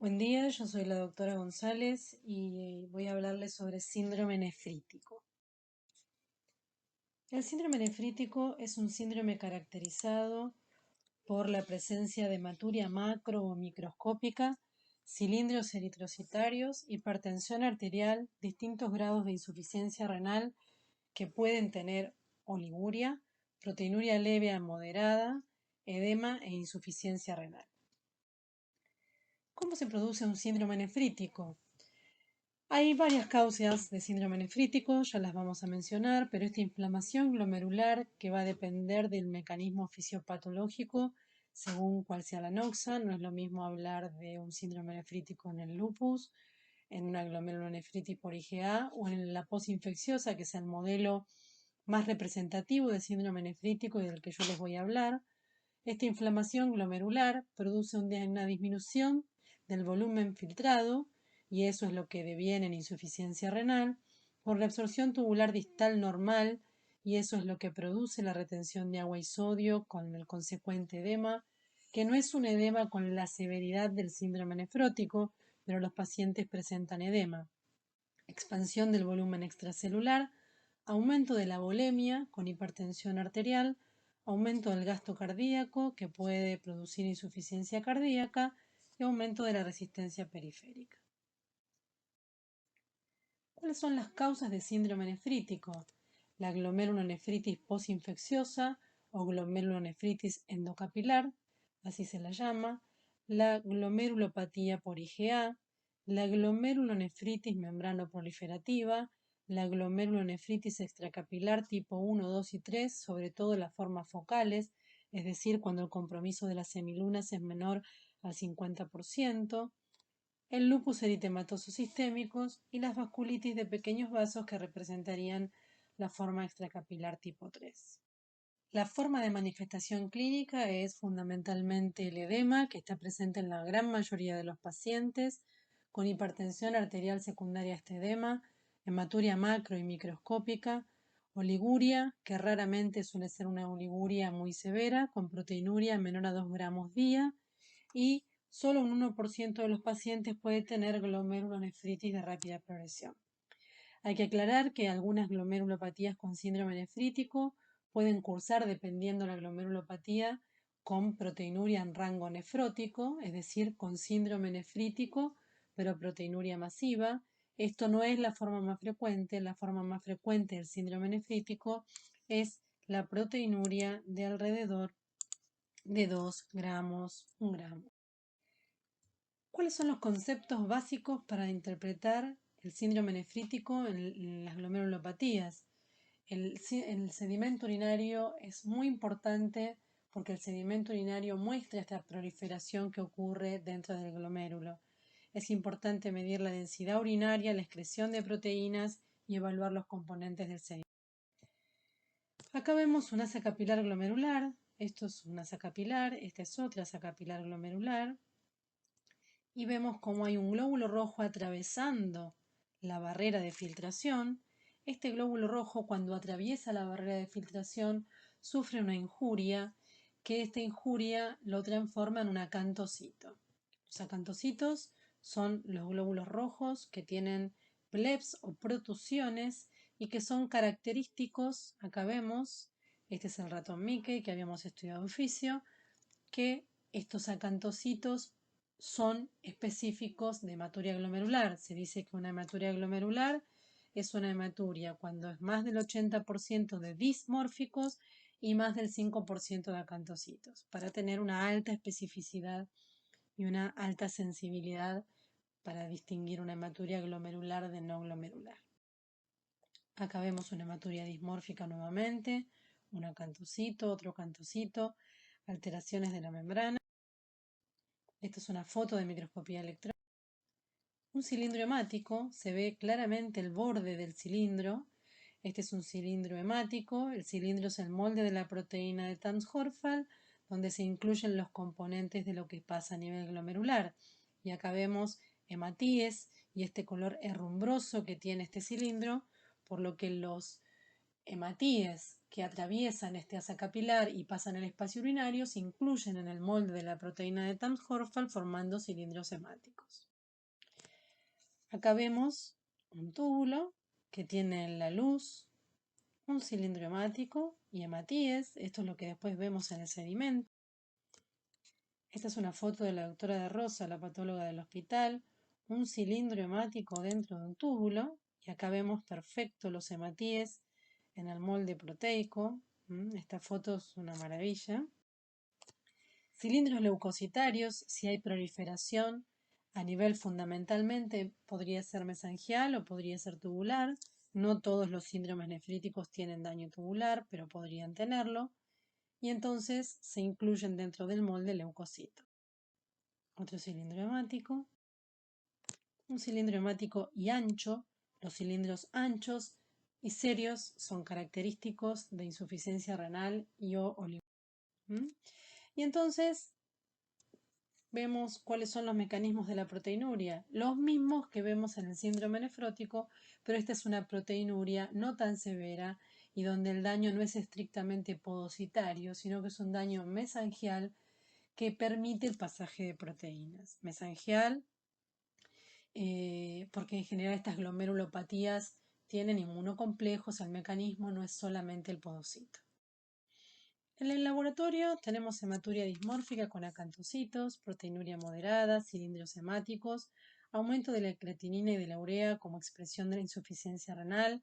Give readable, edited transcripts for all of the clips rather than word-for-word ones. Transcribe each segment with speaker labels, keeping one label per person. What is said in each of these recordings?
Speaker 1: Buen día, yo soy la doctora González y voy a hablarles sobre síndrome nefrítico. El síndrome nefrítico es un síndrome caracterizado por la presencia de hematuria macro o microscópica, cilindros eritrocitarios, hipertensión arterial, distintos grados de insuficiencia renal que pueden tener oliguria, proteinuria leve a moderada, edema e insuficiencia renal. ¿Cómo se produce un síndrome nefrítico? Hay varias causas de síndrome nefrítico, ya las vamos a mencionar, pero esta inflamación glomerular que va a depender del mecanismo fisiopatológico según cuál sea la noxa, no es lo mismo hablar de un síndrome nefrítico en el lupus, en una glomerulonefritis por IgA o en la posinfecciosa, que es el modelo más representativo de síndrome nefrítico y del que yo les voy a hablar. Esta inflamación glomerular produce una disminución del volumen filtrado, y eso es lo que deviene en insuficiencia renal, por la absorción tubular distal normal, y eso es lo que produce la retención de agua y sodio con el consecuente edema, que no es un edema con la severidad del síndrome nefrótico, pero los pacientes presentan edema. Expansión del volumen extracelular, aumento de la volemia con hipertensión arterial, aumento del gasto cardíaco que puede producir insuficiencia cardíaca y aumento de la resistencia periférica. ¿Cuáles son las causas de síndrome nefrítico? La glomerulonefritis posinfecciosa o glomerulonefritis endocapilar, así se la llama, la glomerulopatía por IgA, la glomerulonefritis membranoproliferativa, la glomerulonefritis extracapilar tipo 1, 2 y 3, sobre todo las formas focales, es decir, cuando el compromiso de las semilunas es menor al 50%, el lupus eritematoso sistémicos y las vasculitis de pequeños vasos que representarían la forma extracapilar tipo 3. La forma de manifestación clínica es fundamentalmente el edema, que está presente en la gran mayoría de los pacientes, con hipertensión arterial secundaria a este edema, hematuria macro y microscópica, oliguria, que raramente suele ser una oliguria muy severa, con proteinuria menor a 2 gramos día, y solo un 1% de los pacientes puede tener glomerulonefritis de rápida progresión. Hay que aclarar que algunas glomerulopatías con síndrome nefrítico pueden cursar, dependiendo de la glomerulopatía, con proteinuria en rango nefrótico, es decir, con síndrome nefrítico, pero proteinuria masiva. Esto no es la forma más frecuente. La forma más frecuente del síndrome nefrítico es la proteinuria de alrededor de 2 gramos, 1 gramo. ¿Cuáles son los conceptos básicos para interpretar el síndrome nefrítico en las glomerulopatías? El sedimento urinario es muy importante porque el sedimento urinario muestra esta proliferación que ocurre dentro del glomérulo. Es importante medir la densidad urinaria, la excreción de proteínas y evaluar los componentes del sedimento. Acá vemos una asa capilar glomerular. Esto es una asa capilar, esta es otra asa capilar glomerular. Y vemos cómo hay un glóbulo rojo atravesando la barrera de filtración. Este glóbulo rojo, cuando atraviesa la barrera de filtración, sufre una injuria, que esta injuria lo transforma en un acantocito. Los acantocitos son los glóbulos rojos que tienen plebs o protusiones y que son característicos. Acá vemos, este es el ratón Mickey que habíamos estudiado en fisio, que estos acantocitos son específicos de hematuria glomerular. Se dice que una hematuria glomerular es una hematuria cuando es más del 80% de dismórficos y más del 5% de acantocitos, para tener una alta especificidad y una alta sensibilidad para distinguir una hematuria glomerular de no glomerular. Acá vemos una hematuria dismórfica nuevamente, un acantocito, otro acantocito, alteraciones de la membrana. Esta es una foto de microscopía electrónica. Un cilindro hemático, se ve claramente el borde del cilindro. Este es un cilindro hemático. El cilindro es el molde de la proteína de Tams-Horfall, donde se incluyen los componentes de lo que pasa a nivel glomerular. Y acá vemos hematíes y este color herrumbroso que tiene este cilindro, por lo que los hematíes que atraviesan este asa capilar y pasan el espacio urinario se incluyen en el molde de la proteína de Tamm-Horfeld formando cilindros hemáticos. Acá vemos un túbulo que tiene la luz, un cilindro hemático y hematíes. Esto es lo que después vemos en el sedimento. Esta es una foto de la doctora de Rosa, la patóloga del hospital. Un cilindro hemático dentro de un túbulo. Y acá vemos perfecto los hematíes en el molde proteico. Esta foto es una maravilla. Cilindros leucocitarios, si hay proliferación a nivel fundamentalmente podría ser mesangial o podría ser tubular. No todos los síndromes nefríticos tienen daño tubular, pero podrían tenerlo. Y entonces se incluyen dentro del molde leucocito. Otro cilindro hemático. Un cilindro hemático y ancho. Los cilindros anchos y serios son característicos de insuficiencia renal y o oligonuria. Y entonces vemos cuáles son los mecanismos de la proteinuria, los mismos que vemos en el síndrome nefrótico, pero esta es una proteinuria no tan severa y donde el daño no es estrictamente podocitario, sino que es un daño mesangial que permite el pasaje de proteínas. Mesangial, porque en general estas glomerulopatías tienen inmunocomplejos, el mecanismo no es solamente el podocito. En el laboratorio tenemos hematuria dismórfica con acantocitos, proteinuria moderada, cilindros hemáticos, aumento de la creatinina y de la urea como expresión de la insuficiencia renal,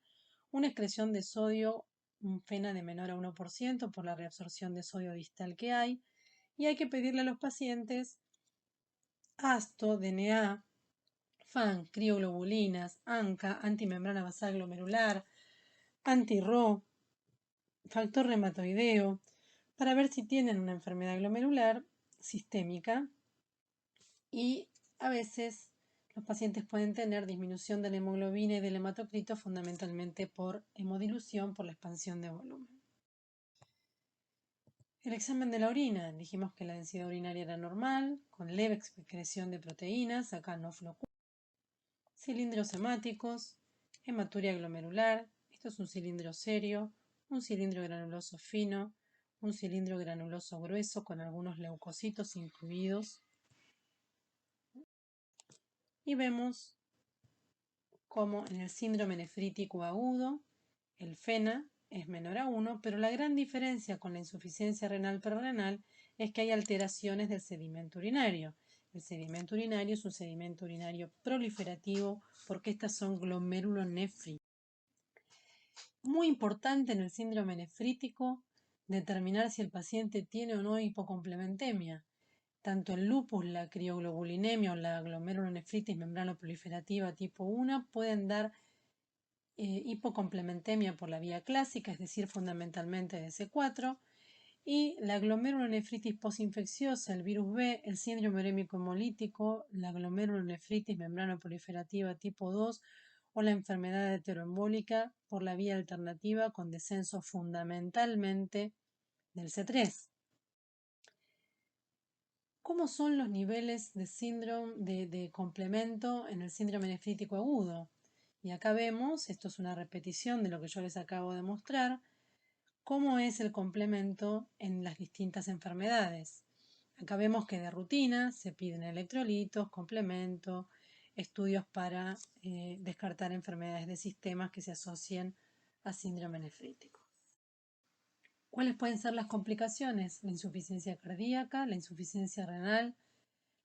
Speaker 1: una excreción de sodio, un FeNA de menor a 1% por la reabsorción de sodio distal que hay, y hay que pedirle a los pacientes ASTO, DNA, FAN, crioglobulinas, ANCA, antimembrana basal glomerular, anti-RO, factor reumatoideo, para ver si tienen una enfermedad glomerular sistémica y a veces los pacientes pueden tener disminución de la hemoglobina y del hematocrito fundamentalmente por hemodilución por la expansión de volumen. El examen de la orina, dijimos que la densidad urinaria era normal, con leve excreción de proteínas, acá no flocula. Cilindros hemáticos, hematuria glomerular, esto es un cilindro serio, un cilindro granuloso fino, un cilindro granuloso grueso con algunos leucocitos incluidos. Y vemos cómo en el síndrome nefrítico agudo el FeNA es menor a 1, pero la gran diferencia con la insuficiencia renal perrenal es que hay alteraciones del sedimento urinario. El sedimento urinario es un sedimento urinario proliferativo porque estas son glomerulonefritas. Muy importante en el síndrome nefrítico determinar si el paciente tiene o no hipocomplementemia. Tanto el lupus, la crioglobulinemia o la glomerulonefritis membranoproliferativa tipo 1 pueden dar hipocomplementemia por la vía clásica, es decir, fundamentalmente de C4, y la glomerulonefritis posinfecciosa, el virus B, el síndrome urémico hemolítico, la glomerulonefritis membranoproliferativa tipo 2 o la enfermedad heteroembólica por la vía alternativa con descenso fundamentalmente del C3. ¿Cómo son los niveles de síndrome de complemento en el síndrome nefrítico agudo? Y acá vemos, esto es una repetición de lo que yo les acabo de mostrar, cómo es el complemento en las distintas enfermedades. Acá vemos que de rutina se piden electrolitos, complemento, estudios para descartar enfermedades de sistemas que se asocien a síndrome nefrítico. ¿Cuáles pueden ser las complicaciones? La insuficiencia cardíaca, la insuficiencia renal,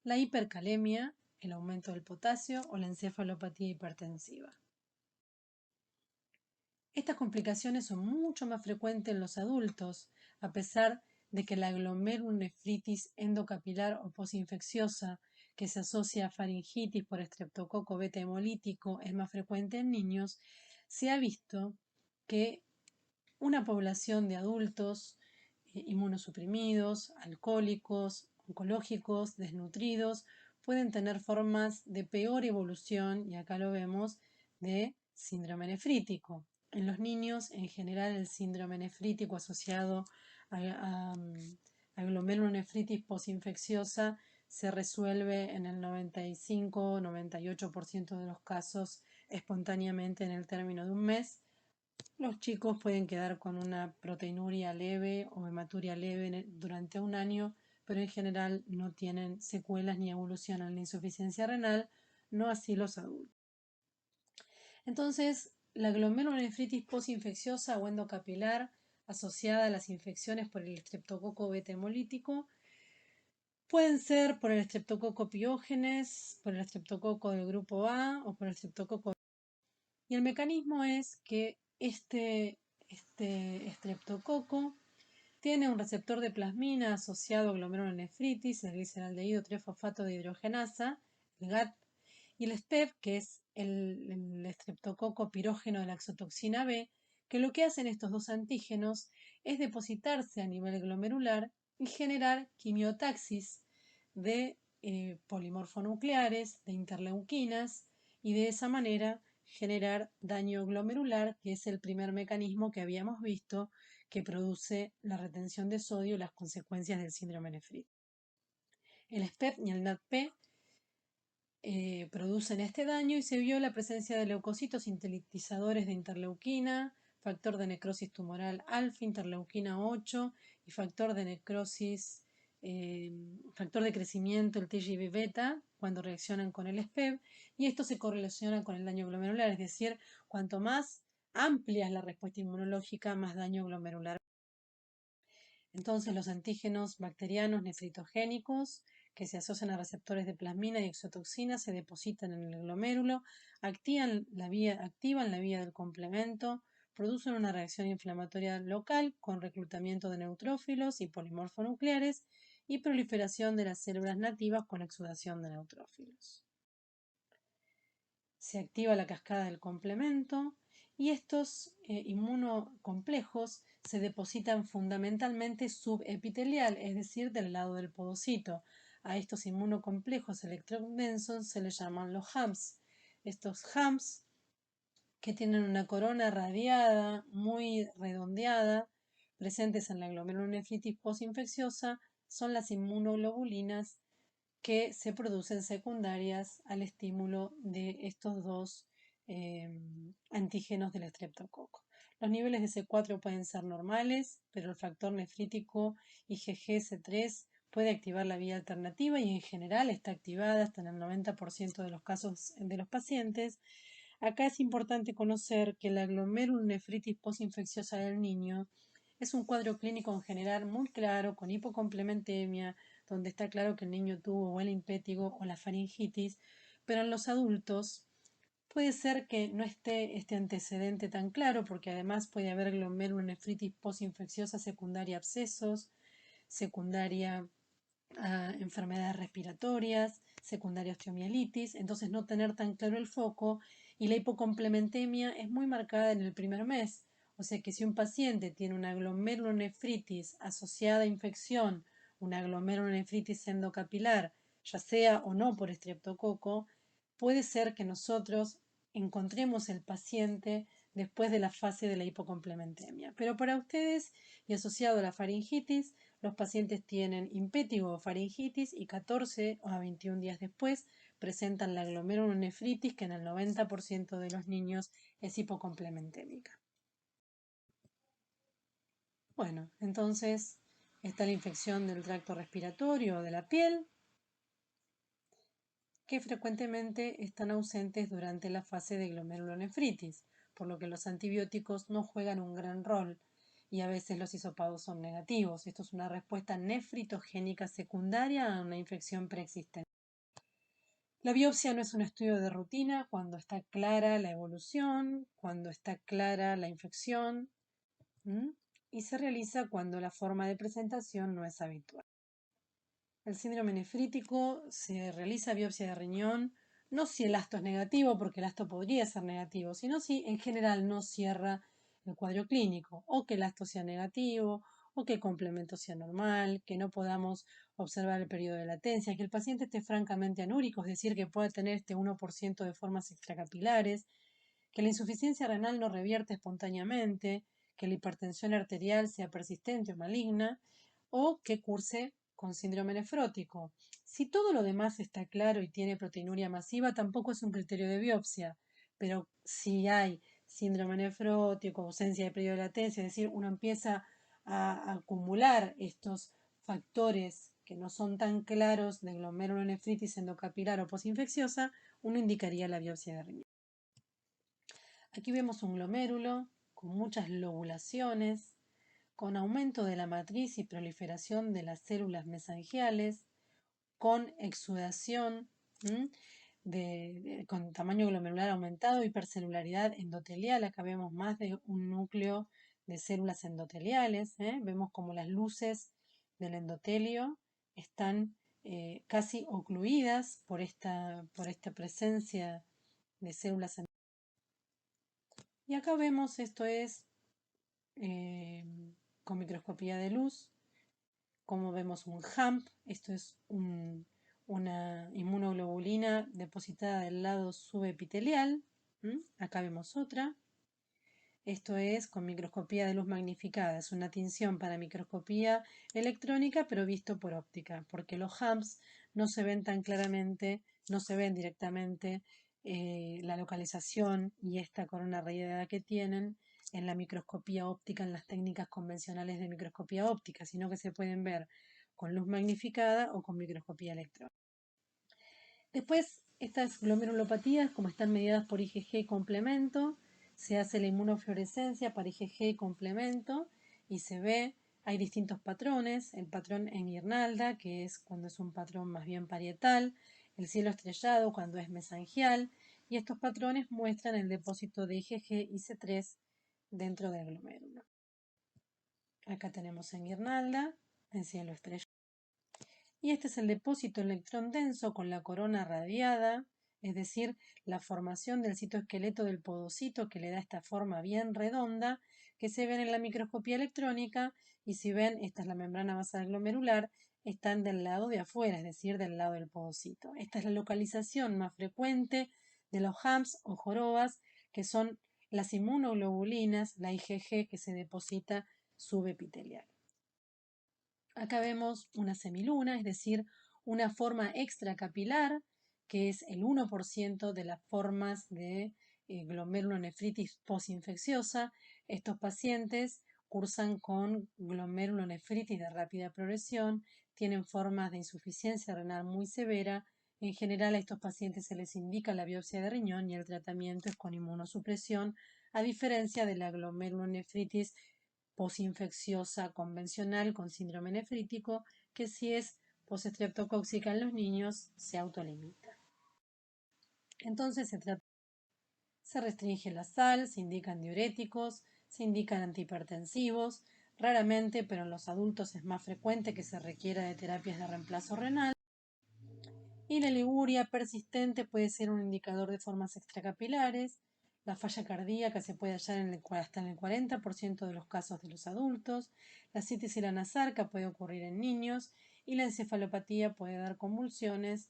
Speaker 1: la hipercalemia, el aumento del potasio o la encefalopatía hipertensiva. Estas complicaciones son mucho más frecuentes en los adultos, a pesar de que la glomerulonefritis endocapilar o posinfecciosa, que se asocia a faringitis por estreptococo beta hemolítico, es más frecuente en niños. Se ha visto que una población de adultos inmunosuprimidos, alcohólicos, oncológicos, desnutridos, pueden tener formas de peor evolución, y acá lo vemos, de síndrome nefrítico. En los niños, en general, el síndrome nefrítico asociado a glomerulonefritis posinfecciosa se resuelve en el 95-98% de los casos espontáneamente en el término de un mes. Los chicos pueden quedar con una proteinuria leve o hematuria leve durante un año, pero en general no tienen secuelas ni evolucionan en la insuficiencia renal, no así los adultos. Entonces, la glomerulonefritis posinfecciosa o endocapilar asociada a las infecciones por el estreptococo beta hemolítico pueden ser por el estreptococo piógenes, por el estreptococo del grupo A o por el estreptococo. Y el mecanismo es que este estreptococo tiene un receptor de plasmina asociado a glomerulonefritis, el gliceraldehído 3-fosfato de hidrogenasa, el GAT, y el SPEP, que es el estreptococo pirógeno de la exotoxina B, que lo que hacen estos dos antígenos es depositarse a nivel glomerular y generar quimiotaxis de polimorfonucleares, de interleuquinas, y de esa manera generar daño glomerular, que es el primer mecanismo que habíamos visto que produce la retención de sodio y las consecuencias del síndrome nefrítico. El SPEP y el NADP producen este daño y se vio la presencia de leucocitos sintetizadores de interleuquina, factor de necrosis tumoral alfa, interleuquina 8 y factor de necrosis, factor de crecimiento, el TGF beta, cuando reaccionan con el SPEP, y esto se correlaciona con el daño glomerular, es decir, cuanto más amplia es la respuesta inmunológica, más daño glomerular. Entonces, los antígenos bacterianos nefritogénicos que se asocian a receptores de plasmina y exotoxina se depositan en el glomérulo, activan la vía del complemento, producen una reacción inflamatoria local con reclutamiento de neutrófilos y polimorfonucleares y proliferación de las células nativas con exudación de neutrófilos. Se activa la cascada del complemento y estos inmunocomplejos se depositan fundamentalmente subepitelial, es decir, del lado del podocito. A estos inmunocomplejos electrodensos se les llaman los HAMS. Estos HAMS, que tienen una corona radiada, muy redondeada, presentes en la glomerulonefritis postinfecciosa, son las inmunoglobulinas que se producen secundarias al estímulo de estos dos antígenos del estreptococo. Los niveles de C4 pueden ser normales, pero el factor nefrítico IgG-C3 puede activar la vía alternativa y en general está activada hasta en el 90% de los casos de los pacientes. Acá es importante conocer que la glomerulonefritis postinfecciosa del niño es un cuadro clínico en general muy claro, con hipocomplementemia, donde está claro que el niño tuvo o el impétigo o la faringitis, pero en los adultos puede ser que no esté este antecedente tan claro, porque además puede haber glomerulonefritis postinfecciosa secundaria a abscesos, secundaria a enfermedades respiratorias, secundaria osteomielitis, entonces no tener tan claro el foco, y la hipocomplementemia es muy marcada en el primer mes. O sea que si un paciente tiene una glomerulonefritis asociada a infección, una glomerulonefritis endocapilar, ya sea o no por estreptococo, puede ser que nosotros encontremos el paciente después de la fase de la hipocomplementemia. Pero para ustedes, y asociado a la faringitis, los pacientes tienen impétigo o faringitis y 14 a 21 días después presentan la glomerulonefritis, que en el 90% de los niños es hipocomplementémica. Bueno, entonces está la infección del tracto respiratorio o de la piel, que frecuentemente están ausentes durante la fase de glomerulonefritis, por lo que los antibióticos no juegan un gran rol y a veces los hisopados son negativos. Esto es una respuesta nefritogénica secundaria a una infección preexistente. La biopsia no es un estudio de rutina cuando está clara la evolución, cuando está clara la infección, y se realiza cuando la forma de presentación no es habitual. El síndrome nefrítico se realiza biopsia de riñón, no si el asto es negativo, porque el asto podría ser negativo, sino si en general no cierra el cuadro clínico, o que el asto sea negativo, o que el complemento sea normal, que no podamos observar el periodo de latencia, que el paciente esté francamente anúrico, es decir, que pueda tener este 1% de formas extracapilares, que la insuficiencia renal no revierte espontáneamente, que la hipertensión arterial sea persistente o maligna, o que curse con síndrome nefrótico. Si todo lo demás está claro y tiene proteinuria masiva, tampoco es un criterio de biopsia, pero si hay síndrome nefrótico, ausencia de periodo de latencia, es decir, uno empieza a acumular estos factores que no son tan claros de glomerulonefritis endocapilar o posinfecciosa, uno indicaría la biopsia de riñón. Aquí vemos un glomérulo con muchas lobulaciones, con aumento de la matriz y proliferación de las células mesangiales, con exudación, con tamaño glomerular aumentado, hipercelularidad endotelial. Acá vemos más de un núcleo de células endoteliales. Vemos como las luces del endotelio están casi ocluidas por esta presencia de células endoteliales. Y acá vemos, esto es con microscopía de luz, como vemos un HAMP, esto es una inmunoglobulina depositada del lado subepitelial. Acá vemos otra. Esto es con microscopía de luz magnificada, es una tinción para microscopía electrónica, pero visto por óptica, porque los HAMPs no se ven tan claramente, no se ven directamente la localización y esta corona radiada que tienen en la microscopía óptica, en las técnicas convencionales de microscopía óptica, sino que se pueden ver con luz magnificada o con microscopía electrónica. Después, estas glomerulopatías, como están mediadas por IgG complemento, se hace la inmunofluorescencia para IgG complemento y se ve, hay distintos patrones, el patrón en guirnalda, que es cuando es un patrón más bien parietal, el cielo estrellado cuando es mesangial, y estos patrones muestran el depósito de IgG y C3 dentro del glomérulo. Acá tenemos en guirnalda, en cielo estrellado. Y este es el depósito electrón denso con la corona radiada, es decir, la formación del citoesqueleto del podocito que le da esta forma bien redonda que se ven en la microscopía electrónica, y si ven, esta es la membrana basal glomerular, están del lado de afuera, es decir, del lado del podocito. Esta es la localización más frecuente de los HAMS o jorobas, que son las inmunoglobulinas, la IgG que se deposita subepitelial. Acá vemos una semiluna, es decir, una forma extracapilar, que es el 1% de las formas de glomerulonefritis posinfecciosa. Estos pacientes cursan con glomerulonefritis de rápida progresión, tienen formas de insuficiencia renal muy severa. En general a estos pacientes se les indica la biopsia de riñón y el tratamiento es con inmunosupresión, a diferencia de la glomerulonefritis posinfecciosa convencional con síndrome nefrítico, que si es postestreptocóxica en los niños se autolimita. Entonces se restringe la sal, se indican diuréticos, se indican antihipertensivos, raramente, pero en los adultos es más frecuente que se requiera de terapias de reemplazo renal. Y la liguria persistente puede ser un indicador de formas extracapilares. La falla cardíaca se puede hallar hasta en el 40% de los casos de los adultos. La citis y la nasarca puede ocurrir en niños y la encefalopatía puede dar convulsiones.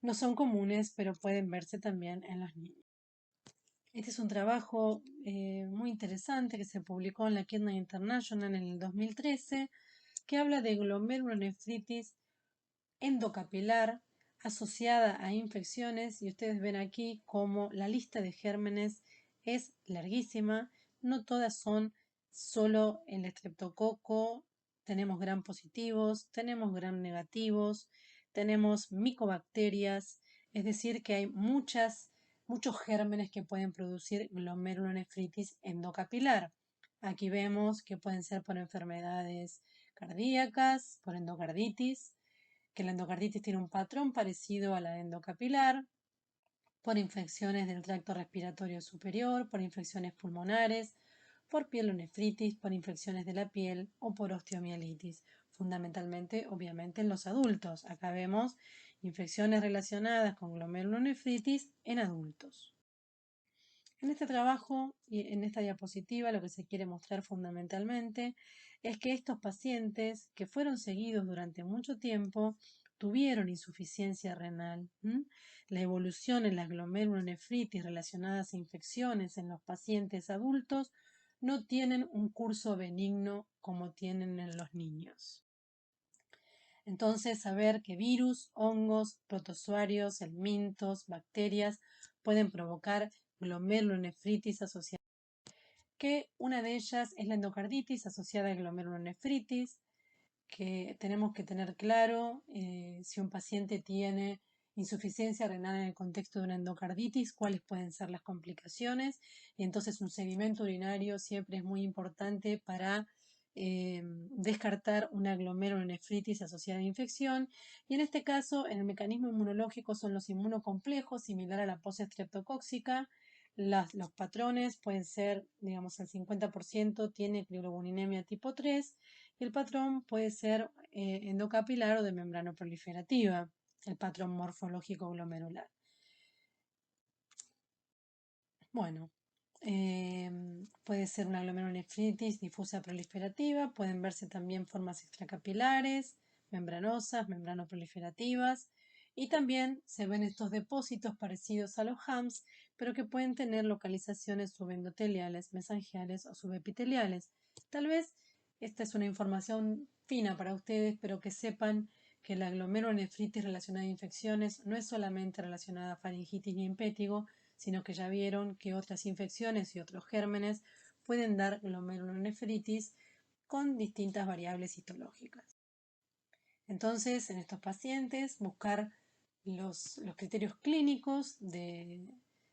Speaker 1: No son comunes, pero pueden verse también en los niños. Este es un trabajo muy interesante que se publicó en la Kidney International en el 2013, que habla de glomerulonefritis endocapilar asociada a infecciones, y ustedes ven aquí como la lista de gérmenes es larguísima, no todas son solo el estreptococo, tenemos gram positivos, tenemos gram negativos, tenemos micobacterias, es decir que hay muchos gérmenes que pueden producir glomerulonefritis endocapilar. Aquí vemos que pueden ser por enfermedades cardíacas, por endocarditis, que la endocarditis tiene un patrón parecido a la endocapilar, por infecciones del tracto respiratorio superior, por infecciones pulmonares, por pielonefritis, por infecciones de la piel o por osteomielitis, fundamentalmente, obviamente, en los adultos. Acá vemos infecciones relacionadas con glomerulonefritis en adultos. En este trabajo y en esta diapositiva lo que se quiere mostrar fundamentalmente es que estos pacientes que fueron seguidos durante mucho tiempo tuvieron insuficiencia renal. La evolución en las glomerulonefritis relacionadas a infecciones en los pacientes adultos no tienen un curso benigno como tienen en los niños. Entonces, saber que virus, hongos, protozoarios, helmintos, bacterias pueden provocar glomerulonefritis asociada, que una de ellas es la endocarditis asociada a glomerulonefritis, que tenemos que tener claro si un paciente tiene insuficiencia renal en el contexto de una endocarditis, cuáles pueden ser las complicaciones. Y entonces un seguimiento urinario siempre es muy importante para descartar una glomerulonefritis asociada a infección. Y en este caso, en el mecanismo inmunológico son los inmunocomplejos, similar a la post-estreptocóxica. Los patrones pueden ser, digamos, el 50% tiene crioglobulinemia tipo 3 y el patrón puede ser endocapilar o de membrana proliferativa, el patrón morfológico glomerular. Bueno, puede ser una glomerulonefritis difusa proliferativa, pueden verse también formas extracapilares, membranosas, membranoproliferativas, y también se ven estos depósitos parecidos a los HAMS, pero que pueden tener localizaciones subendoteliales, mesangiales o subepiteliales. Tal vez esta es una información fina para ustedes, pero que sepan que la glomerulonefritis relacionada a infecciones no es solamente relacionada a faringitis ni impétigo, sino que ya vieron que otras infecciones y otros gérmenes pueden dar glomerulonefritis con distintas variables histológicas. Entonces, en estos pacientes, buscar los criterios clínicos de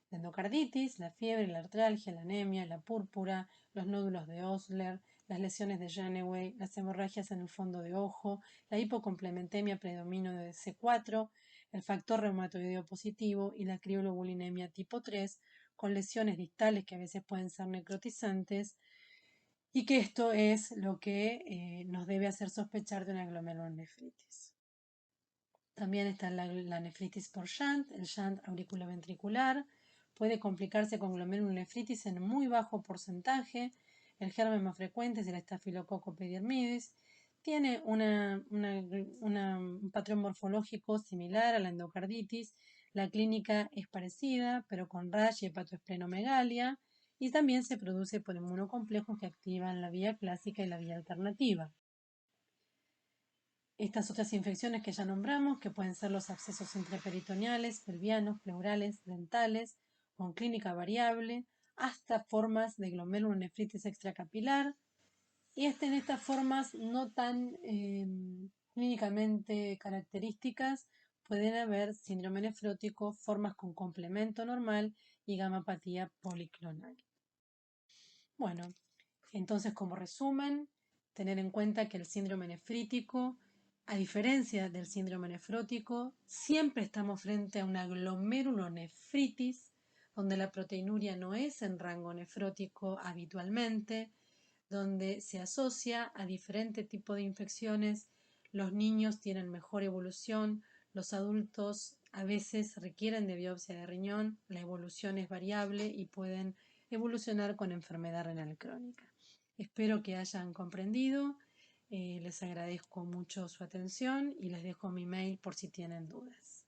Speaker 1: endocarditis, la fiebre, la artralgia, la anemia, la púrpura, los nódulos de Osler, las lesiones de Janeway, las hemorragias en el fondo de ojo, la hipocomplementemia predominio de C4, el factor reumatoideo positivo y la crioglobulinemia tipo 3, con lesiones distales que a veces pueden ser necrotizantes, y que esto es lo que nos debe hacer sospechar de una glomerulonefritis. También está la nefritis por shunt, el shunt auriculoventricular. Puede complicarse con glomerulonefritis en muy bajo porcentaje. El germen más frecuente es el estafilococo epidermidis. Tiene un patrón morfológico similar a la endocarditis. La clínica es parecida, pero con rash y hepatoesplenomegalia. Y también se produce por inmunocomplejos que activan la vía clásica y la vía alternativa. Estas otras infecciones que ya nombramos, que pueden ser los abscesos intraperitoneales, pelvianos, pleurales, dentales, con clínica variable, hasta formas de glomerulonefritis extracapilar. Y en estas formas no tan clínicamente características pueden haber síndrome nefrótico, formas con complemento normal y gamapatía policlonal. Bueno, entonces como resumen, tener en cuenta que el síndrome nefrítico, a diferencia del síndrome nefrótico, siempre estamos frente a una glomerulonefritis, donde la proteinuria no es en rango nefrótico habitualmente, donde se asocia a diferentes tipos de infecciones. Los niños tienen mejor evolución, los adultos a veces requieren de biopsia de riñón, la evolución es variable y pueden evolucionar con enfermedad renal crónica. Espero que hayan comprendido, les agradezco mucho su atención y les dejo mi mail por si tienen dudas.